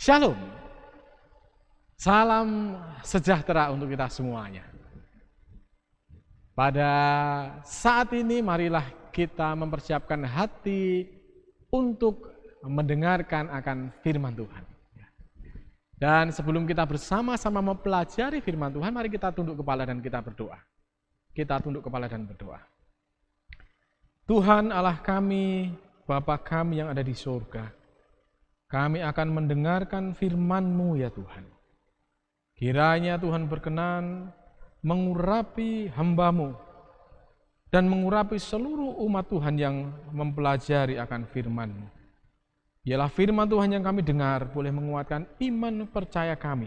Shalom. Salam sejahtera untuk kita semuanya. Pada saat ini marilah kita mempersiapkan hati untuk mendengarkan akan firman Tuhan. Dan sebelum kita bersama-sama mempelajari firman Tuhan, mari kita tunduk kepala dan kita berdoa. Kita tunduk kepala dan berdoa. Tuhan Allah kami, Bapa kami yang ada di surga, kami akan mendengarkan firman-Mu ya Tuhan. Kiranya Tuhan berkenan mengurapi hamba-Mu dan mengurapi seluruh umat Tuhan yang mempelajari akan firman-Mu. Ialah firman Tuhan yang kami dengar boleh menguatkan iman percaya kami.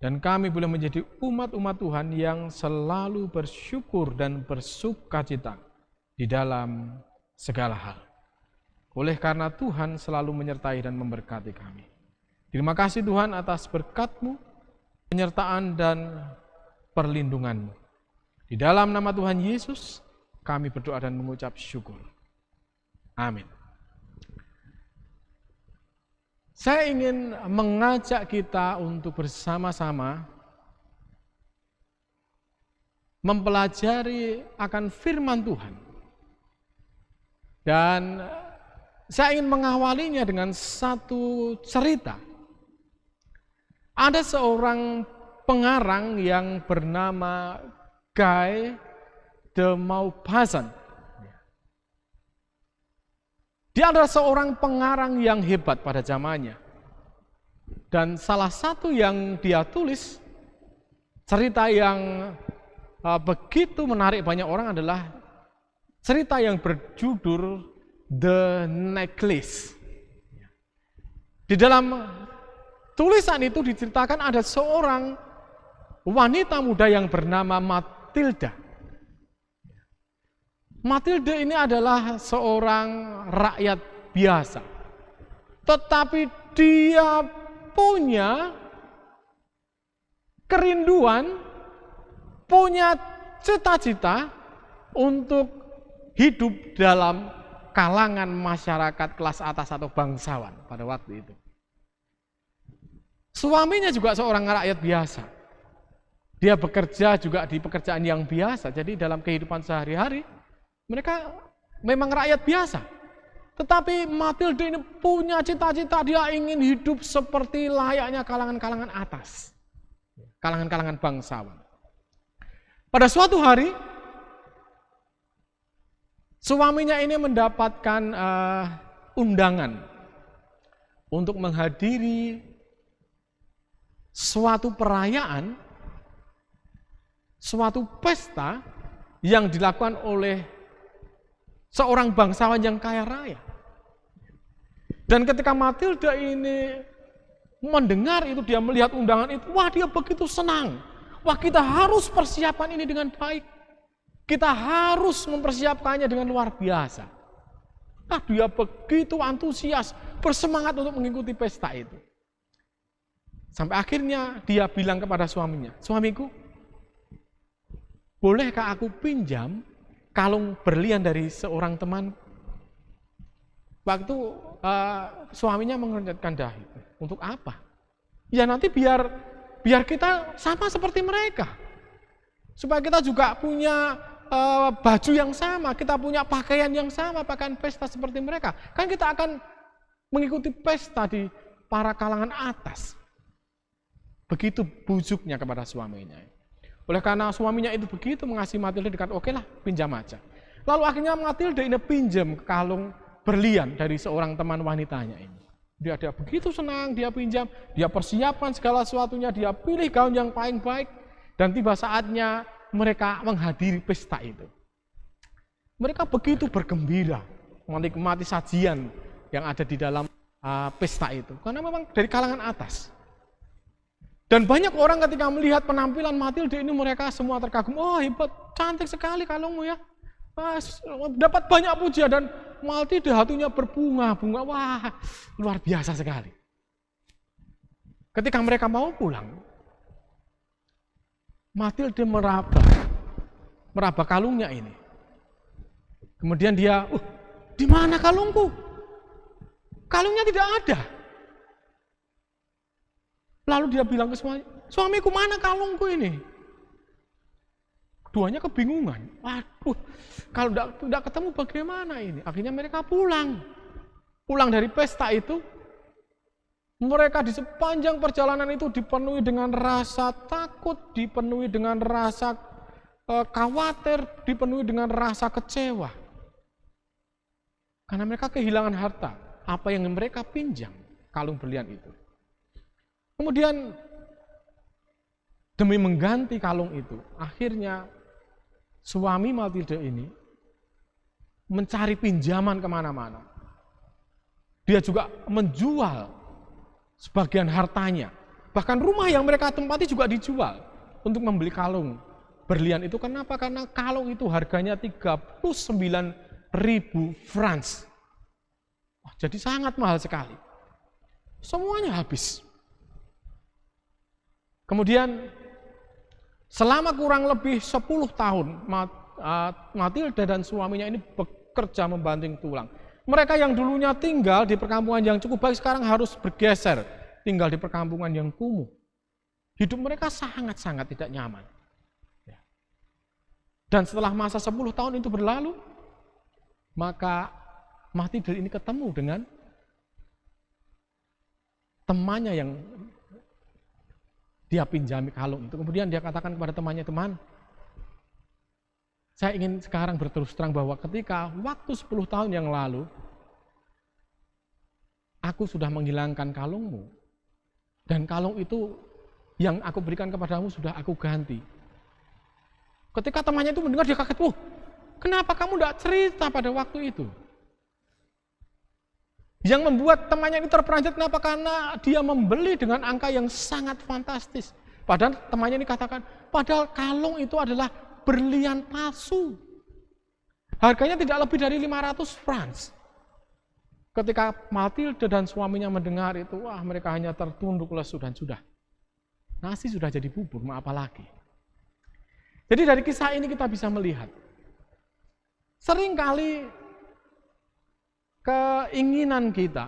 Dan kami boleh menjadi umat-umat Tuhan yang selalu bersyukur dan bersukacita di dalam segala hal. Oleh karena Tuhan selalu menyertai dan memberkati kami. Terima kasih Tuhan atas berkat-Mu, penyertaan dan perlindungan-Mu. Di dalam nama Tuhan Yesus, kami berdoa dan mengucap syukur. Amin. Saya ingin mengajak kita untuk bersama-sama mempelajari akan firman Tuhan. Dan saya ingin mengawalinya dengan satu cerita. Ada seorang pengarang yang bernama Guy de Maupassant. Dia adalah seorang pengarang yang hebat pada zamannya. Dan salah satu yang dia tulis, cerita yang begitu menarik banyak orang adalah cerita yang berjudul The Necklace. Di dalam tulisan itu diceritakan ada seorang wanita muda yang bernama Matilda. Matilda ini adalah seorang rakyat biasa. Tetapi dia punya kerinduan, punya cita-cita untuk hidup dalam kalangan masyarakat kelas atas atau bangsawan pada waktu itu. Suaminya juga seorang rakyat biasa. Dia bekerja juga di pekerjaan yang biasa. Jadi dalam kehidupan sehari-hari, mereka memang rakyat biasa. Tetapi Matilda ini punya cita-cita, dia ingin hidup seperti layaknya kalangan-kalangan atas. Kalangan-kalangan bangsawan. Pada suatu hari, suaminya ini mendapatkan undangan untuk menghadiri suatu perayaan, suatu pesta yang dilakukan oleh seorang bangsawan yang kaya raya. Dan ketika Matilda ini mendengar itu, dia melihat undangan itu, wah dia begitu senang. Wah kita harus persiapkan ini dengan baik. Kita harus mempersiapkannya dengan luar biasa. Nah, dia begitu antusias, bersemangat untuk mengikuti pesta itu. Sampai akhirnya dia bilang kepada suaminya, suamiku, bolehkah aku pinjam kalung berlian dari seorang teman? Waktu suaminya mengencetkan dahi. Untuk apa? Ya nanti biar kita sama seperti mereka. Supaya kita juga punya baju yang sama, kita punya pakaian yang sama, pakaian pesta seperti mereka. Kan kita akan mengikuti pesta di para kalangan atas. Begitu bujuknya kepada suaminya. Oleh karena suaminya itu begitu mengasihi Matilda, dikatakan oke lah pinjam aja. Lalu akhirnya Matilda ini pinjam kalung berlian dari seorang teman wanitanya ini. Dia begitu senang, dia pinjam, dia persiapkan segala sesuatunya, dia pilih gaun yang paling baik. Dan tiba saatnya mereka menghadiri pesta itu. Mereka begitu bergembira menikmati sajian yang ada di dalam pesta itu. Karena memang dari kalangan atas. Dan banyak orang ketika melihat penampilan Matilda ini, mereka semua terkagum. Oh hebat, cantik sekali kalungmu ya. Dapat banyak pujian dan Matilda hatinya berbunga-bunga. Wah luar biasa sekali. Ketika mereka mau pulang, Matilda meraba kalungnya ini. Kemudian dia, di mana kalungku? Kalungnya tidak ada. Lalu dia bilang ke suaminya, suamiku mana kalungku ini? Keduanya kebingungan. Waduh, kalau tidak ketemu bagaimana ini? Akhirnya mereka pulang. Pulang dari pesta itu, mereka di sepanjang perjalanan itu dipenuhi dengan rasa takut, dipenuhi dengan rasa khawatir, dipenuhi dengan rasa kecewa. Karena mereka kehilangan harta, apa yang mereka pinjam, kalung berlian itu. Kemudian demi mengganti kalung itu, akhirnya suami Matilda ini mencari pinjaman kemana-mana. Dia juga menjual sebagian hartanya. Bahkan rumah yang mereka tempati juga dijual untuk membeli kalung berlian itu. Kenapa? Karena kalung itu harganya 39.000 francs. Jadi sangat mahal sekali. Semuanya habis. Kemudian selama kurang lebih 10 tahun Matilda dan suaminya ini bekerja membanting tulang. Mereka yang dulunya tinggal di perkampungan yang cukup baik sekarang harus bergeser tinggal di perkampungan yang kumuh. Hidup mereka sangat-sangat tidak nyaman. Dan setelah masa 10 tahun itu berlalu, maka Matilda ini ketemu dengan temannya yang dia pinjami kalung itu. Kemudian dia katakan kepada temannya, teman, saya ingin sekarang berterus terang bahwa ketika waktu 10 tahun yang lalu, aku sudah menghilangkan kalungmu. Dan kalung itu yang aku berikan kepadamu sudah aku ganti. Ketika temannya itu mendengar, dia kaget, kenapa kamu tidak cerita pada waktu itu? Yang membuat temannya ini terperanjat, kenapa? Karena dia membeli dengan angka yang sangat fantastis. Padahal temannya ini katakan, padahal kalung itu adalah berlian palsu. Harganya tidak lebih dari 500 francs. Ketika Matilda dan suaminya mendengar itu, mereka hanya tertunduk lesu dan sudah. Nasi sudah jadi bubur, mau apa lagi? Jadi dari kisah ini kita bisa melihat, seringkali keinginan kita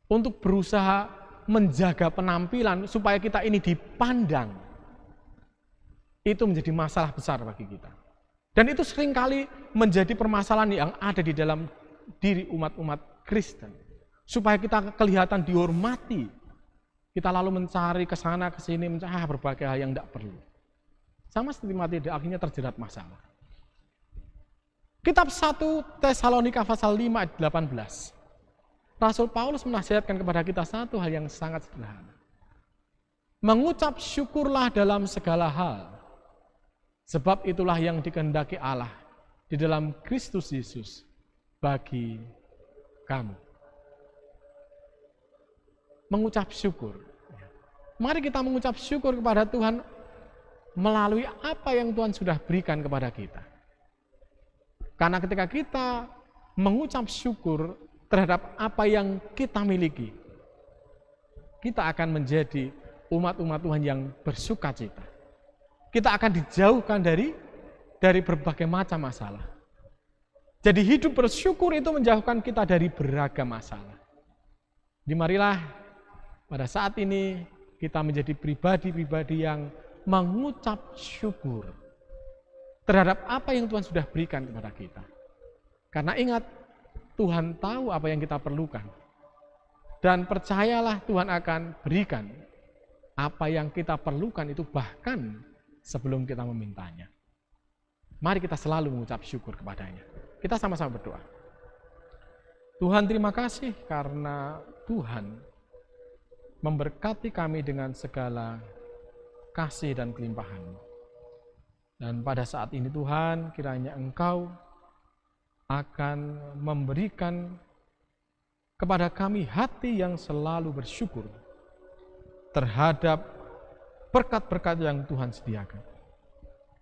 untuk berusaha menjaga penampilan supaya kita ini dipandang, itu menjadi masalah besar bagi kita. Dan itu seringkali menjadi permasalahan yang ada di dalam diri umat-umat Kristen. Supaya kita kelihatan dihormati, kita lalu mencari ke sana ke sini, mencari berbagai hal yang tidak perlu. Sama seperti Matilda akhirnya terjerat masalah. Kitab 1 Tesalonika pasal 5 ayat 18. Rasul Paulus menasihatkan kepada kita satu hal yang sangat sederhana. Mengucap syukurlah dalam segala hal, sebab itulah yang dikehendaki Allah di dalam Kristus Yesus bagi kamu. Mengucap syukur. Mari kita mengucap syukur kepada Tuhan melalui apa yang Tuhan sudah berikan kepada kita. Karena ketika kita mengucap syukur terhadap apa yang kita miliki, kita akan menjadi umat-umat Tuhan yang bersukacita. Kita akan dijauhkan dari berbagai macam masalah. Jadi hidup bersyukur itu menjauhkan kita dari beragam masalah. Jadi marilah pada saat ini kita menjadi pribadi-pribadi yang mengucap syukur terhadap apa yang Tuhan sudah berikan kepada kita. Karena ingat, Tuhan tahu apa yang kita perlukan. Dan percayalah Tuhan akan berikan apa yang kita perlukan itu bahkan sebelum kita memintanya. Mari kita selalu mengucap syukur kepadanya. Kita sama-sama berdoa. Tuhan, terima kasih karena Tuhan memberkati kami dengan segala kasih dan kelimpahan-Mu. Dan pada saat ini Tuhan, kiranya Engkau akan memberikan kepada kami hati yang selalu bersyukur terhadap berkat-berkat yang Tuhan sediakan.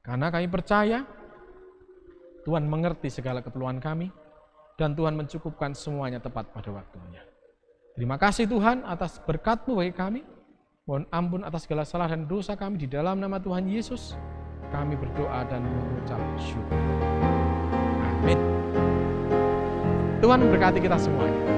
Karena kami percaya Tuhan mengerti segala keperluan kami dan Tuhan mencukupkan semuanya tepat pada waktunya. Terima kasih Tuhan atas berkat-Mu bagi kami. Mohon ampun atas segala salah dan dosa kami. Di dalam nama Tuhan Yesus kami berdoa dan mengucap syukur. Amin. Tuhan memberkati kita semuanya.